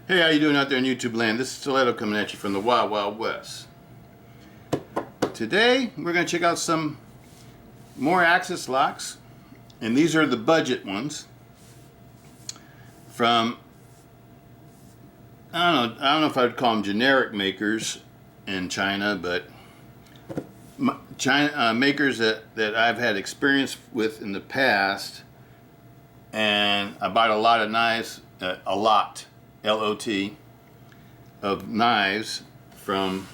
Hey, how you doing out there in YouTube land? This is Stiletto coming at you from the Wild Wild West. Today, we're going to check out some more axis locks, and these are the budget ones from, I don't know if I'd call them generic makers in China, but makers that I've had experience with in the past, and I bought a lot of knives, L-O-T, of knives from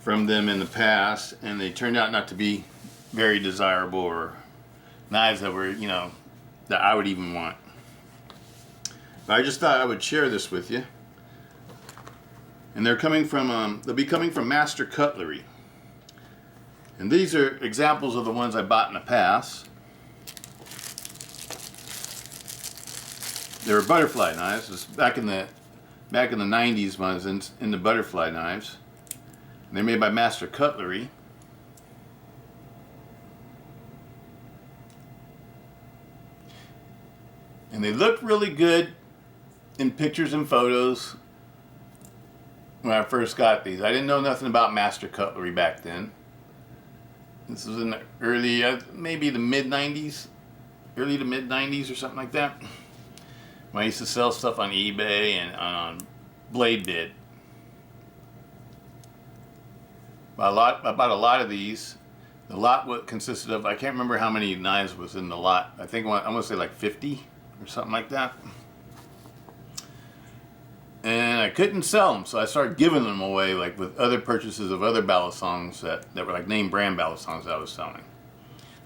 them in the past, and they turned out not to be very desirable or knives that were, that I would even want. But I just thought I would share this with you. And they'll be coming from Master Cutlery. And these are examples of the ones I bought in the past. They were butterfly knives. It was back in the 90s when I was into butterfly knives. And they're made by Master Cutlery. And they looked really good in pictures and photos when I first got these. I didn't know nothing about Master Cutlery back then. This was in the early, maybe the mid-90s, early to mid-90s or something like that. When I used to sell stuff on eBay and on Blade Bid. I bought a lot of these. The lot consisted of, I can't remember how many knives was in the lot. I think I'm going to say like 50 or something like that. And I couldn't sell them, so I started giving them away, like with other purchases of other balisongs that were like name brand balisongs that I was selling.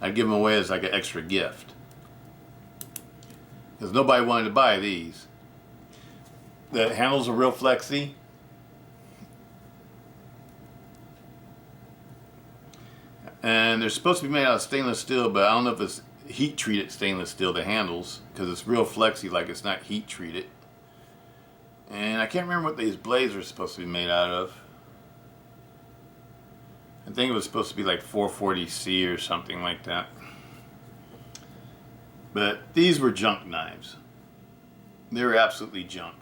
I'd give them away as like an extra gift. Because nobody wanted to buy these. The handles are real flexy. And they're supposed to be made out of stainless steel, but I don't know if it's heat treated stainless steel, the handles, because it's real flexy, like it's not heat treated. And I can't remember what these blades are supposed to be made out of. I think it was supposed to be like 440C or something like that. But these were junk knives. They were absolutely junk.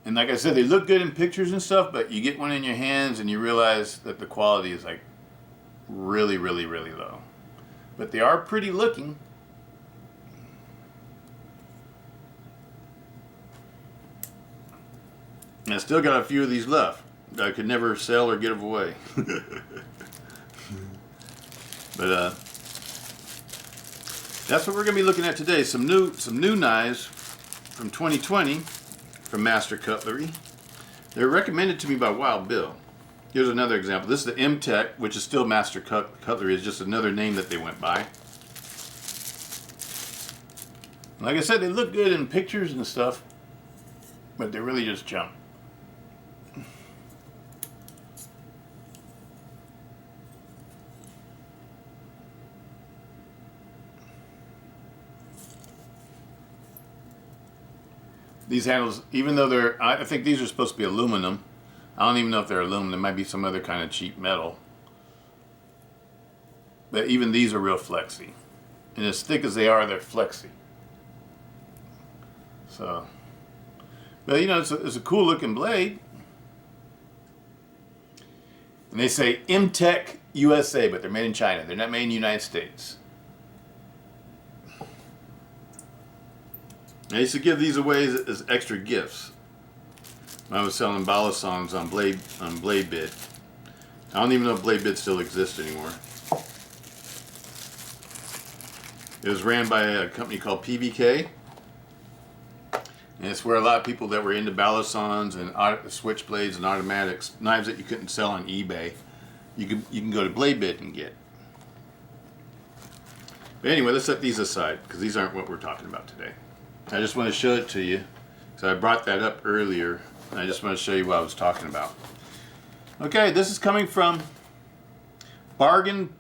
And like I said, they look good in pictures and stuff, but you get one in your hands and you realize that the quality is like really, really, really low. But they are pretty looking. And I still got a few of these left that I could never sell or give away. But that's what we're going to be looking at today. Some new knives from 2020 from Master Cutlery. They're recommended to me by Wild Bill. Here's another example. This is the M-Tech, which is still Master Cutlery. It's just another name that they went by. Like I said, they look good in pictures and stuff, but they're really just junk. These handles, even though I think these are supposed to be aluminum. I don't even know if they're aluminum. They might be some other kind of cheap metal. But even these are real flexy. And as thick as they are, they're flexy. So, but it's a cool looking blade. And they say M-Tech USA, but they're made in China. They're not made in the United States. I used to give these away as extra gifts when I was selling balisongs on Blade Bid. I don't even know if Blade Bid still exists anymore. It was ran by a company called PVK, and it's where a lot of people that were into balisongs and switchblades and automatics, knives that you couldn't sell on eBay, you can go to Blade Bid and get. But anyway, let's set these aside because these aren't what we're talking about today. I just want to show it to you. So I brought that up earlier, and I just want to show you what I was talking about. Okay, this is coming from Bargains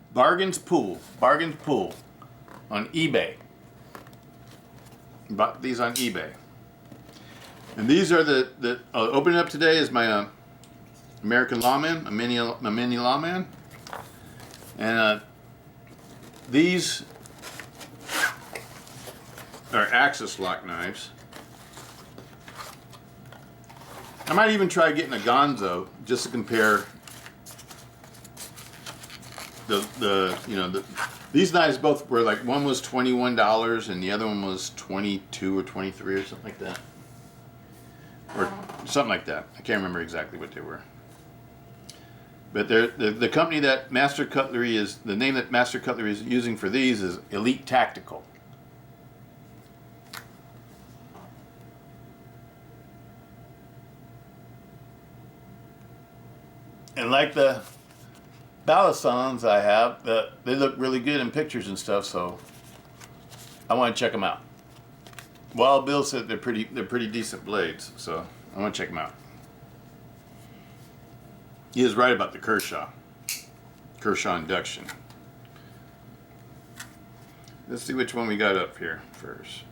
Pool on eBay. Bought these on eBay. And these are I'll open it up today is my American Lawman, a mini Lawman. And these are axis lock knives. I might even try getting a Gonzo just to compare these knives both were like, one was $21 and the other one was 22 or 23 or something like that. Or something like that. I can't remember exactly what they were. But the company that Master Cutlery is, the name that Master Cutlery is using for these is Elite Tactical. And like the Balisons I have, they look really good in pictures and stuff, so I want to check them out. Wild Bill said they're pretty decent blades, so I want to check them out. He is right about the Kershaw induction. Let's see which one we got up here first.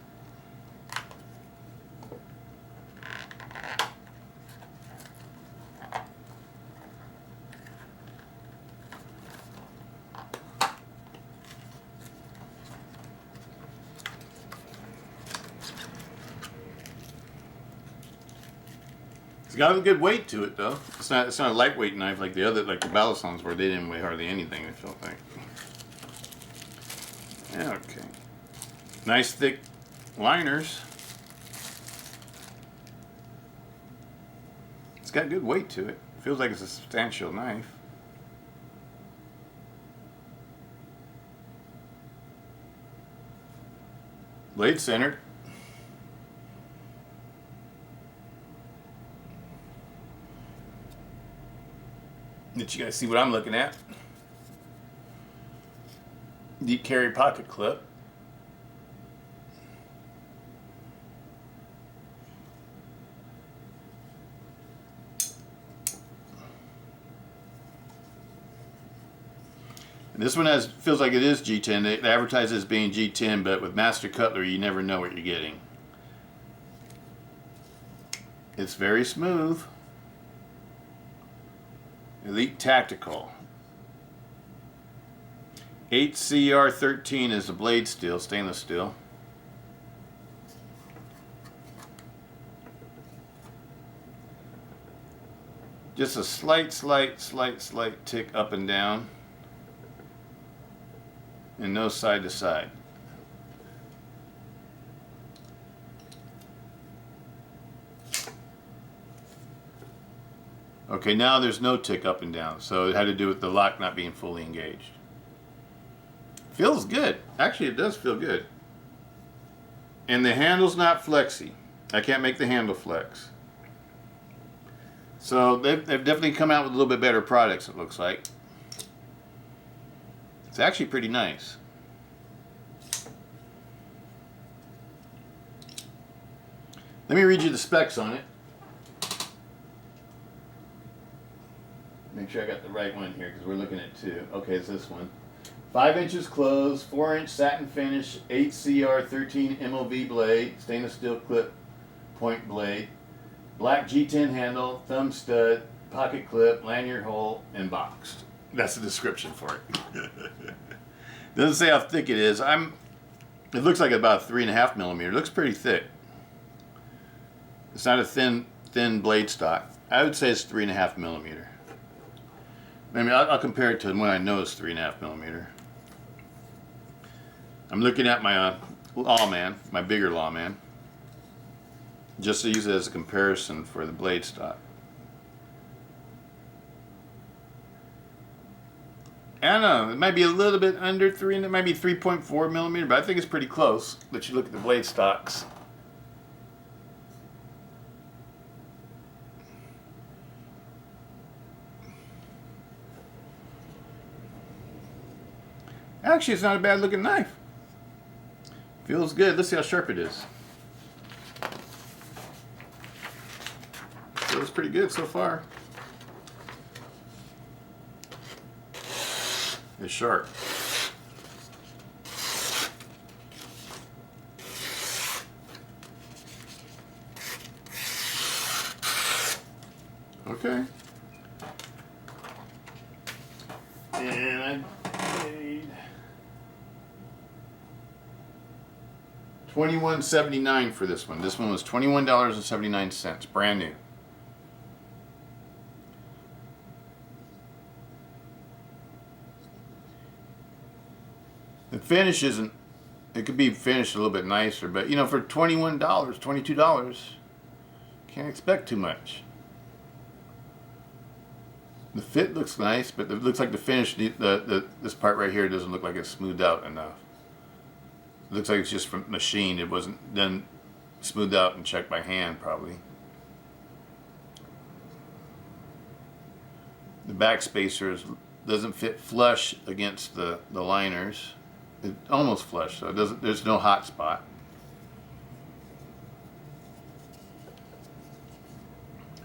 It's got a good weight to it, though. It's not a lightweight knife like the Balisons, where they didn't weigh hardly anything, I felt like. Yeah, okay. Nice thick liners. It's got good weight to it. Feels like it's a substantial knife. Blade centered. Did you guys see what I'm looking at? Deep carry pocket clip. And this one feels like it is G10. They advertise it as being G10, but with Master Cutlery, you never know what you're getting. It's very smooth. Elite Tactical. 8CR13 is the blade steel, stainless steel. Just a slight tick up and down. And no side to side. Okay, now there's no tick up and down, so it had to do with the lock not being fully engaged. Feels good. Actually, it does feel good. And the handle's not flexy. I can't make the handle flex. So they've definitely come out with a little bit better products, it looks like. It's actually pretty nice. Let me read you the specs on it. Make sure I got the right one here because we're looking at two. Okay, it's this one. 5 inches closed, 4-inch satin finish, 8CR13 MOV blade, stainless steel clip point blade, black G10 handle, thumb stud, pocket clip, lanyard hole, and boxed. That's the description for it. Doesn't say how thick it is. It looks like about 3.5 millimeter. It looks pretty thick. It's not a thin blade stock. I would say it's 3.5 millimeter. I mean, I'll compare it to when I know it's 3.5 millimeter. I'm looking at my Lawman, my bigger Lawman, just to use it as a comparison for the blade stock. I don't know, it might be a little bit under 3, and it might be 3.4 millimeter, but I think it's pretty close. Let you look at the blade stocks. Actually, it's not a bad looking knife. Feels good. Let's see how sharp it is. Feels pretty good so far. It's sharp. Okay. And I paid $21.79 for this one. This one was $21.79, brand new. The finish isn't, it could be finished a little bit nicer, but you know, for $21, $22, can't expect too much. The fit looks nice, but it looks like the finish, this part right here doesn't look like it's smoothed out enough. It looks like it's just from machine. It wasn't done smoothed out and checked by hand, probably. The back spacer doesn't fit flush against the liners. It's almost flush, so it doesn't. There's no hot spot.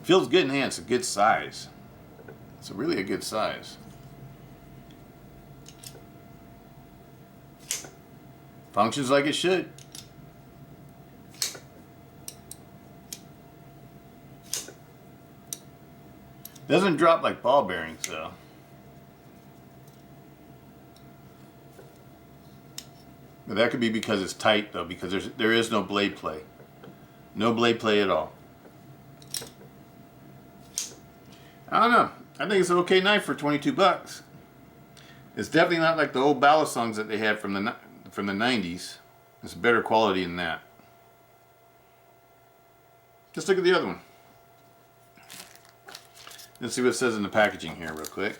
Feels good in hand. It's a good size. It's really a good size. Functions like it should. Doesn't drop like ball bearings though. But that could be because it's tight though, because there is no blade play. No blade play at all. I don't know. I think it's an okay knife for 22 bucks. It's definitely not like the old Balisongs that they had from the 90s. It's better quality than that. Let's look at the other one. Let's see what it says in the packaging here real quick.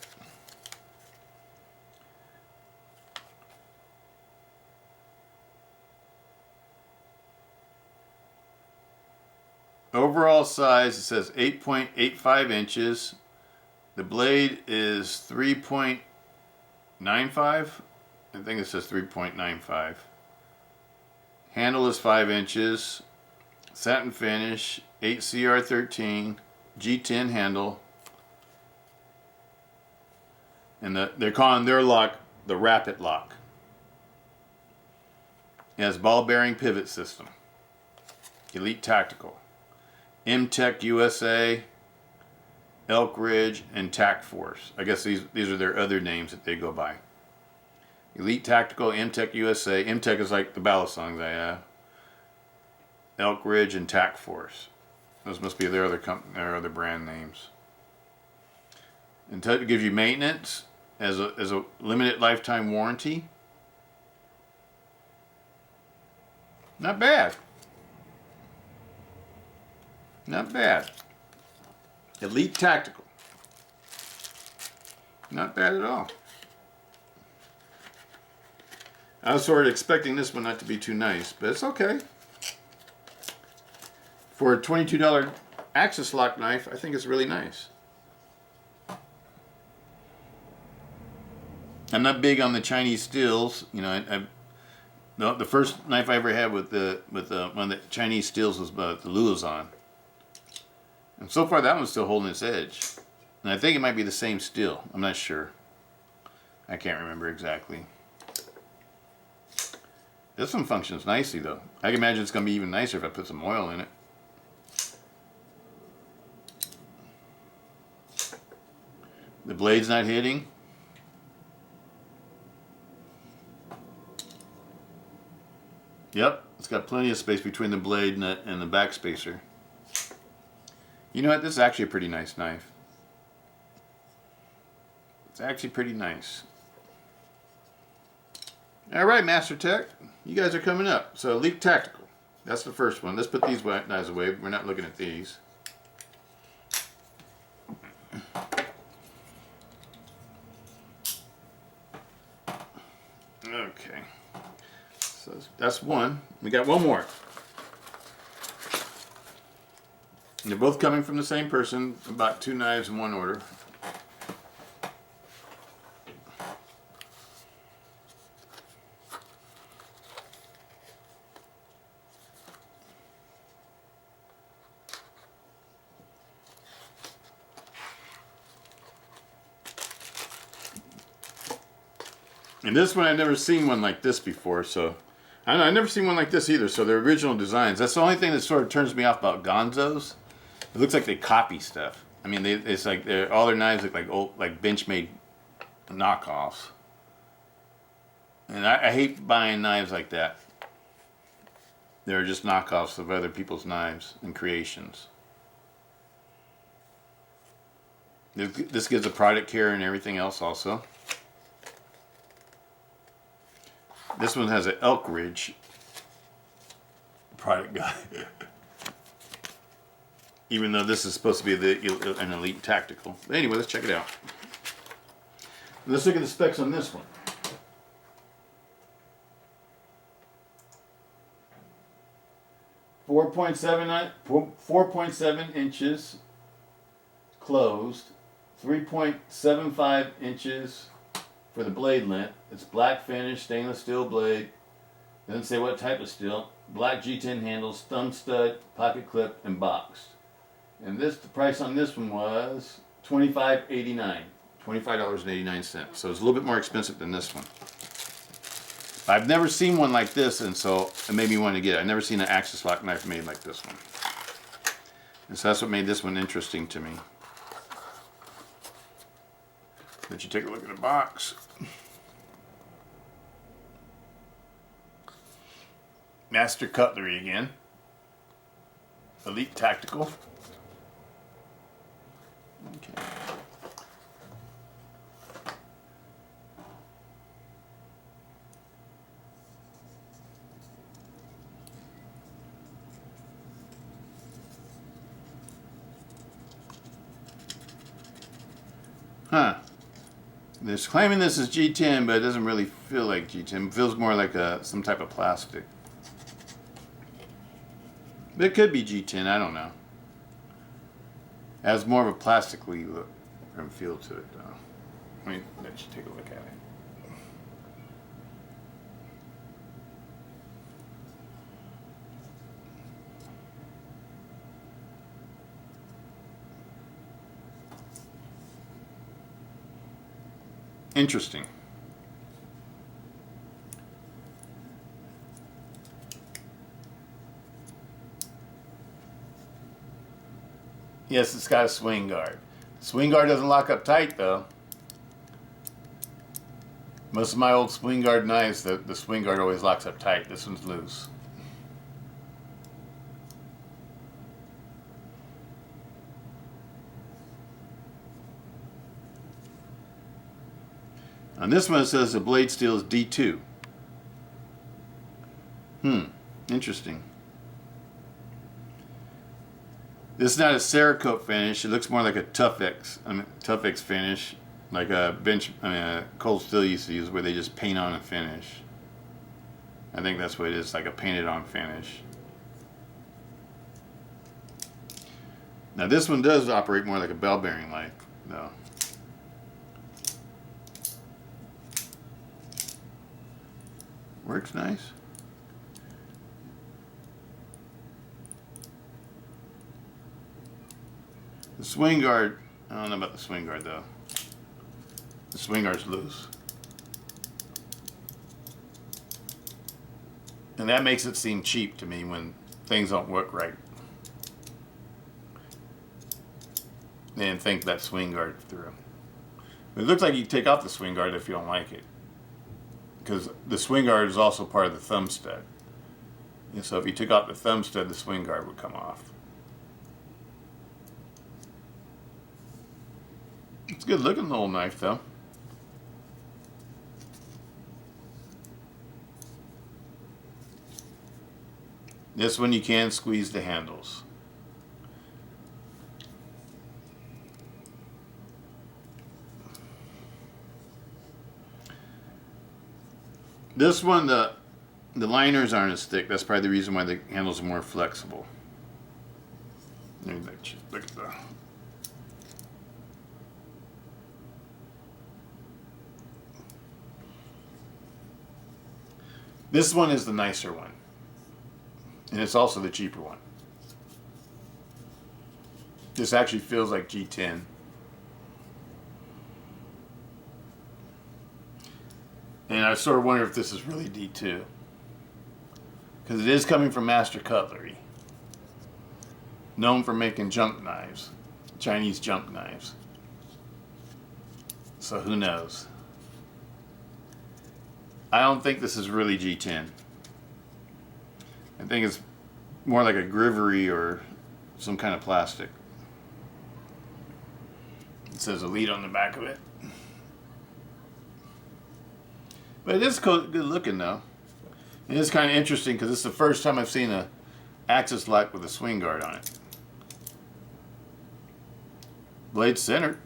Overall size, it says 8.85 inches. The blade is 3.95. I think it says 3.95. Handle is 5 inches. Satin finish, 8CR13, G10 handle. And they're calling their lock the Rapid Lock. It has ball bearing pivot system. Elite Tactical. M-Tech USA, Elk Ridge, and Tac Force. I guess these are their other names that they go by. Elite Tactical, M-Tech USA. M-Tech is like the Balisongs I have. Elk Ridge and Tac Force. Those must be their other brand names. And it gives you maintenance as a limited lifetime warranty. Not bad. Not bad. Elite Tactical. Not bad at all. I was sort of expecting this one not to be too nice, but it's okay. For a $22 Axis lock knife, I think it's really nice. I'm not big on the Chinese steels. You know, the first knife I ever had with one of the Chinese steels was the Luozon. And so far that one's still holding its edge. And I think it might be the same steel. I'm not sure. I can't remember exactly. This one functions nicely though. I can imagine it's going to be even nicer if I put some oil in it. The blade's not hitting. Yep, it's got plenty of space between the blade and the back spacer. You know what? This is actually a pretty nice knife. It's actually pretty nice. Alright, Master Tech. You guys are coming up. So, Elite Tactical. That's the first one. Let's put these knives away. We're not looking at these. Okay. So, that's one. We got one more. And they're both coming from the same person, about 2 knives in one order. And this one, I've never seen one like this before, so I don't know, I've never seen one like this either. So they're original designs. That's the only thing that sort of turns me off about Gonzos. It looks like they copy stuff. I mean, it's like all their knives look like old, like Benchmade knockoffs. And I hate buying knives like that. They're just knockoffs of other people's knives and creations. This gives a product care and everything else also. This one has an Elk Ridge product guide. Even though this is supposed to be an elite tactical. But anyway, let's check it out. Let's look at the specs on this one. 4.7 inches closed, 3.75 inches for the blade length. It's black finish, stainless steel blade. Doesn't say what type of steel. Black G10 handles, thumb stud, pocket clip, and boxed. And the price on this one was $25.89. $25.89. So it's a little bit more expensive than this one. I've never seen one like this, and so it made me want to get it. I've never seen an axis lock knife made like this one. And so that's what made this one interesting to me. Let you take a look at the box. Master Cutlery again. Elite Tactical. Okay. Huh. They're claiming this is G10, but it doesn't really feel like G10. It feels more like some type of plastic. But it could be G10, I don't know. It has more of a plastic-y look and feel to it, though. Let me let you take a look at it. Interesting. Yes, it's got a swing guard. Swing guard doesn't lock up tight, though. Most of my old swing guard knives, the swing guard always locks up tight. This one's loose. On this one it says the blade steel is D2. Interesting. This is not a Cerakote finish. It looks more like a Tough X finish, like a Cold Steel used to use, where they just paint on a finish. I think that's what it is, like a painted on finish. Now this one does operate more like a bell bearing knife, though. Works nice. The swing guard, I don't know about the swing guard though. The swing guard's loose. And that makes it seem cheap to me when things don't work right. And think that swing guard through. It looks like you can take off the swing guard if you don't like it. Because the swing guard is also part of the thumb stud. And so if you took off the thumb stud, the swing guard would come off. It's a good looking little knife though. This one you can squeeze the handles. This one, the liners aren't as thick. That's probably the reason why the handles are more flexible. Let me look at the... This one is the nicer one. And it's also the cheaper one. This actually feels like G10. And I sort of wonder if this is really D2. Because it is coming from Master Cutlery. Known for making junk knives. Chinese junk knives. So who knows? I don't think this is really G10. I think it's more like a Grivery or some kind of plastic. It says Elite on the back of it. But it is good looking though. It is kind of interesting because it's the first time I've seen a axis lock with a swing guard on it. Blade centered.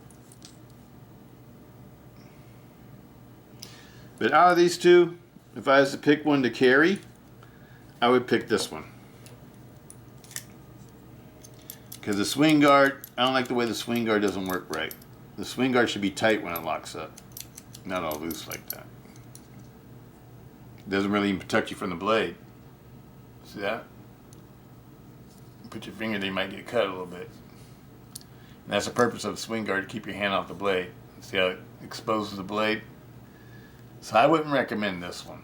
But out of these two, if I was to pick one to carry, I would pick this one. Because the swing guard, I don't like the way the swing guard doesn't work right. The swing guard should be tight when it locks up, not all loose like that. It doesn't really even protect you from the blade. See that? Put your finger there, you might get cut a little bit. And that's the purpose of the swing guard, to keep your hand off the blade. See how it exposes the blade? So I wouldn't recommend this one.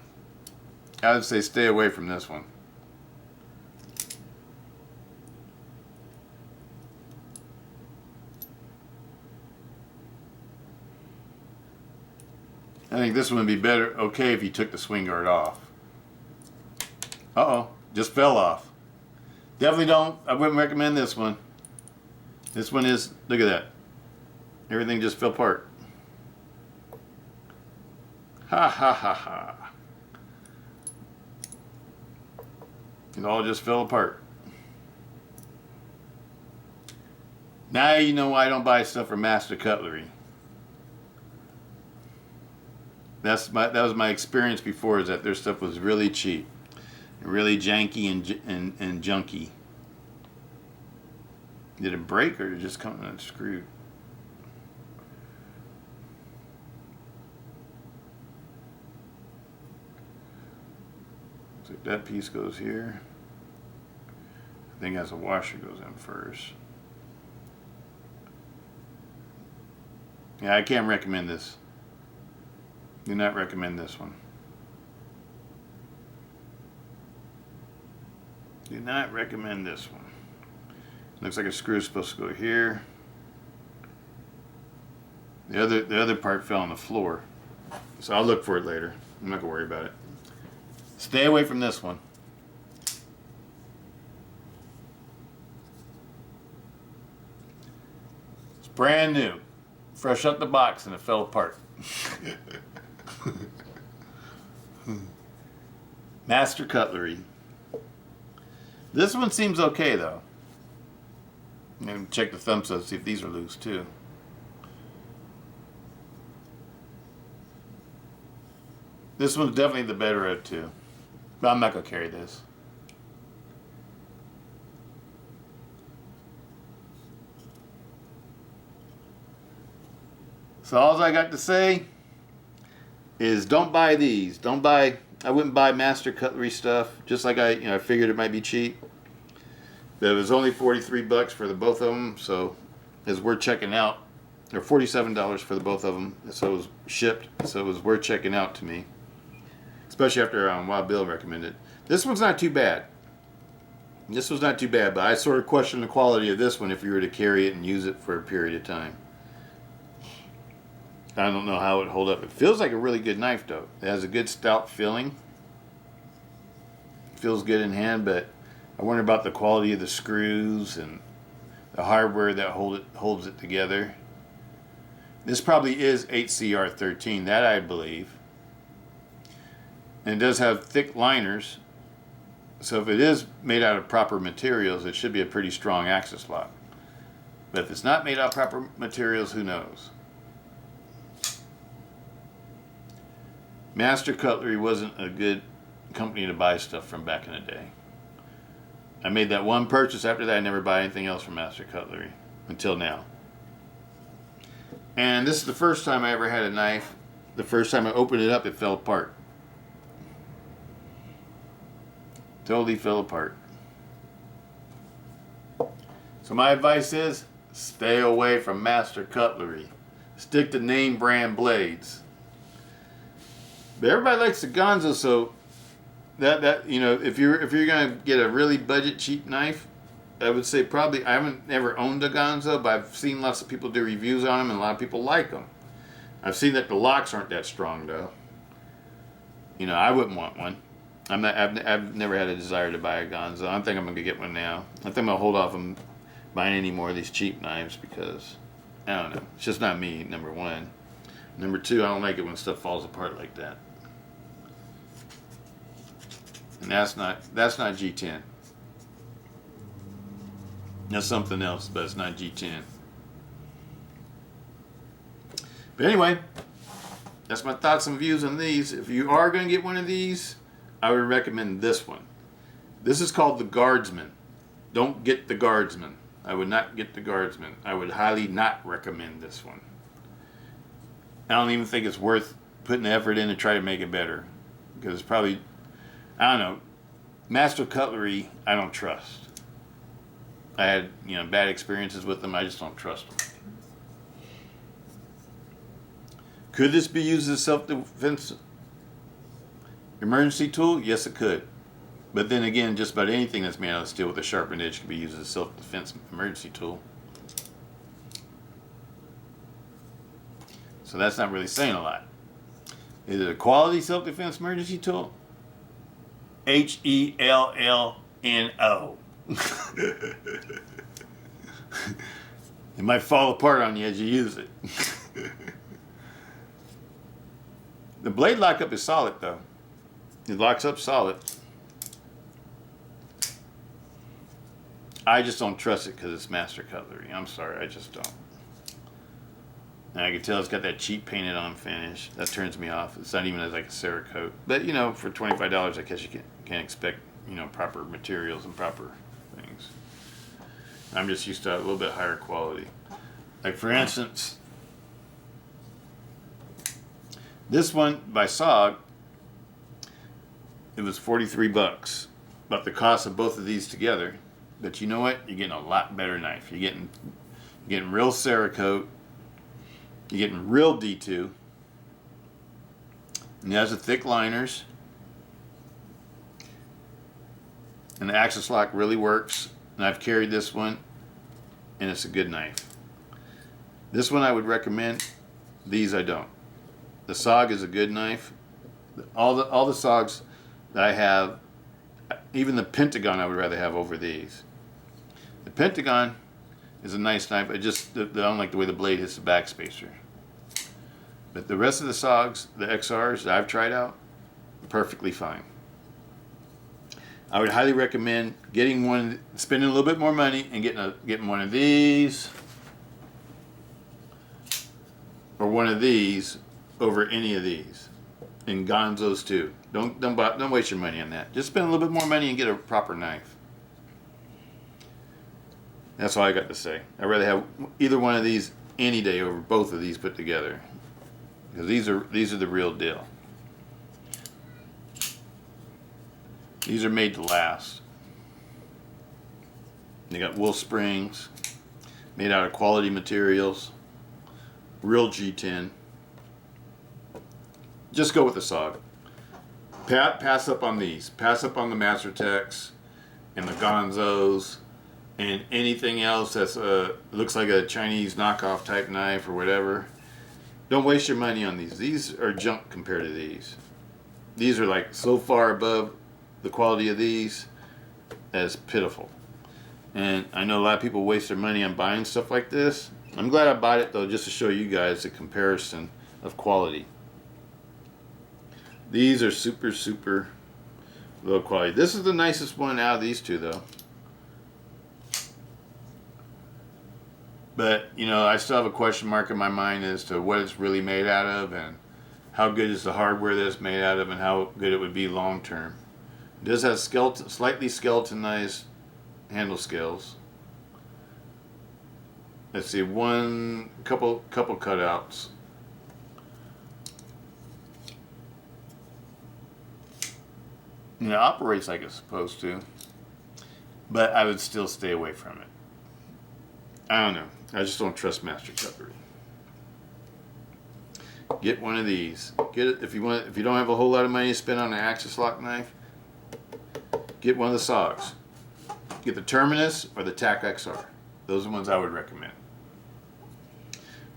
I would say stay away from this one. I think this one would be better, okay, if you took the swing guard off. Uh-oh, just fell off. Definitely don't, I wouldn't recommend this one. This one is, look at that. Everything just fell apart. Ha ha ha ha. It all just fell apart. Now you know why I don't buy stuff from Master Cutlery. That was my experience before, is that their stuff was really cheap, really janky and junky. Did it break or did it just come unscrewed? So that piece goes here. I think as a washer goes in first. Yeah, I can't recommend this. Do not recommend this one. Do not recommend this one. Looks like a screw is supposed to go here. The other part fell on the floor. So I'll look for it later. I'm not gonna worry about it. Stay away from this one. It's brand new. Fresh out the box and it fell apart. Master Cutlery. This one seems okay though. Maybe check the thumb stud, see if these are loose too. This one's definitely the better of two. But I'm not gonna carry this. So all I got to say is don't buy these. I wouldn't buy Master Cutlery stuff. Just like I figured it might be cheap. But it was only $43 for the both of them, so it's worth checking out. Or $47 for the both of them, so it was shipped. So it was worth checking out to me, especially after Wild Bill recommended. This one's not too bad. This was not too bad, but I sort of question the quality of this one if you were to carry it and use it for a period of time. I don't know how it would hold up. It feels like a really good knife though. It has a good stout feeling. It feels good in hand, but I wonder about the quality of the screws and the hardware that holds it together. This probably is 8CR13, that I believe. And it does have thick liners, so if it is made out of proper materials, it should be a pretty strong axis lock. But if it's not made out of proper materials, who knows? Master Cutlery wasn't a good company to buy stuff from back in the day. I made that one purchase. After that, I never buy anything else from Master Cutlery until now. And this is the first time I ever had a knife. The first time I opened it up, it fell apart. Totally fell apart. So my advice is, stay away from Master Cutlery. Stick to name brand blades. But everybody likes the Gonzo, so that if you're gonna get a really budget cheap knife, I would say probably, I haven't never owned a Gonzo, but I've seen lots of people do reviews on them and a lot of people like them. I've seen that the locks aren't that strong though. I wouldn't want one. I've never had a desire to buy a Gonzo. I think I'm gonna get one now. I think I'm gonna hold off on buying any more of these cheap knives because I don't know. It's just not me, number one. Number two, I don't like it when stuff falls apart like that. And that's not G10. That's something else, but it's not G10. But anyway, that's my thoughts and views on these. If you are going to get one of these, I would recommend this one. This is called the Guardsman. Don't get the Guardsman. I would not get the Guardsman. I would highly not recommend this one. I don't even think it's worth putting the effort in to try to make it better. Because it's probably, I don't know, Master Cutlery, I don't trust. I had, bad experiences with them. I just don't trust them. Could this be used as a self-defense emergency tool? Yes, it could. But then again, just about anything that's made out of steel with a sharpened edge can be used as a self-defense emergency tool. So that's not really saying a lot. Is it a quality self-defense emergency tool? HELLNO. It might fall apart on you as you use it. The blade lockup is solid though. It locks up solid. I just don't trust it because it's Master Cutlery. I'm sorry, I just don't. And I can tell it's got that cheap painted on finish. That turns me off. It's not even like a Cerakote. But for $25, I guess you can't expect proper materials and proper things. I'm just used to a little bit higher quality. Like for instance, this one by SOG, it was $43, about the cost of both of these together. But you know what? You're getting a lot better knife. You're getting real Cerakote. You're getting real D2. And it has the thick liners. And the axis lock really works. And I've carried this one, and it's a good knife. This one I would recommend. These I don't. The SOG is a good knife. All the SOGs that I have, even the Pentagon, I would rather have over these. The Pentagon is a nice knife. I don't like the way the blade hits the backspacer. But the rest of the SOGs, the XRs that I've tried out, perfectly fine. I would highly recommend getting one, spending a little bit more money and getting one of these or one of these over any of these. And Gonzos too. Don't waste your money on that. Just spend a little bit more money and get a proper knife. That's all I got to say. I'd rather have either one of these any day over both of these put together. Because these are the real deal. These are made to last. They got wool springs, made out of quality materials, real G10. Just go with the SOG. Pass up on these. Pass up on the Master Techs and the Gonzos and anything else that's looks like a Chinese knockoff type knife or whatever. Don't waste your money on these. These are junk compared to these. These are like so far above the quality of these as pitiful. And I know a lot of people waste their money on buying stuff like this. I'm glad I bought it though, just to show you guys the comparison of quality. These are super, super low quality. This is the nicest one out of these two though. But, I still have a question mark in my mind as to what it's really made out of and how good is the hardware that it's made out of and how good it would be long term. It does have slightly skeletonized handle scales. Let's see, couple cutouts. It operates like it's supposed to, but I would still stay away from it. I don't know. I just don't trust Master Cutlery. Get one of these. Get it if you want. If you don't have a whole lot of money to spend on an axis lock knife, get one of the SOGs. Get the Terminus or the TAC XR. Those are the ones I would recommend.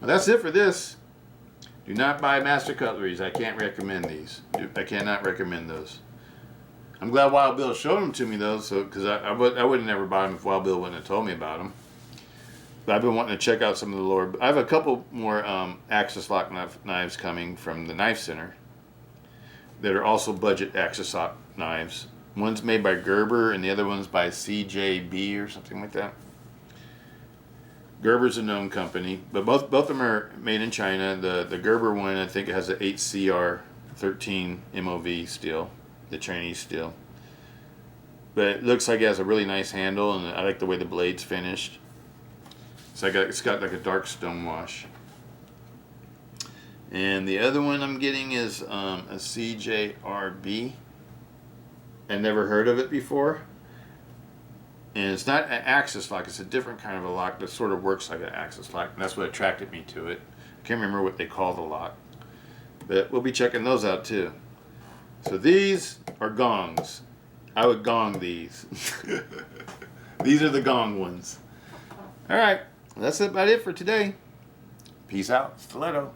Well, that's it for this. Do not buy Master Cutleries. I can't recommend these. I cannot recommend those. I'm glad Wild Bill showed them to me though, because I would have never bought them if Wild Bill wouldn't have told me about them. But I've been wanting to check out some of the lower. I have a couple more axis lock knives coming from the Knife Center that are also budget axis lock knives. One's made by Gerber and the other one's by CJB or something like that. Gerber's a known company, but both of them are made in China. The Gerber one, I think it has an 8CR13 MOV steel, the Chinese steel. But it looks like it has a really nice handle, and I like the way the blade's finished. So it's got like a dark stone wash. And the other one I'm getting is a CJRB. I never heard of it before. And it's not an axis lock, it's a different kind of a lock that sort of works like an axis lock. And that's what attracted me to it. I can't remember what they call the lock. But we'll be checking those out too. So these are gongs. I would gong these. These are the gong ones. Alright, that's about it for today. Peace out. Stiletto.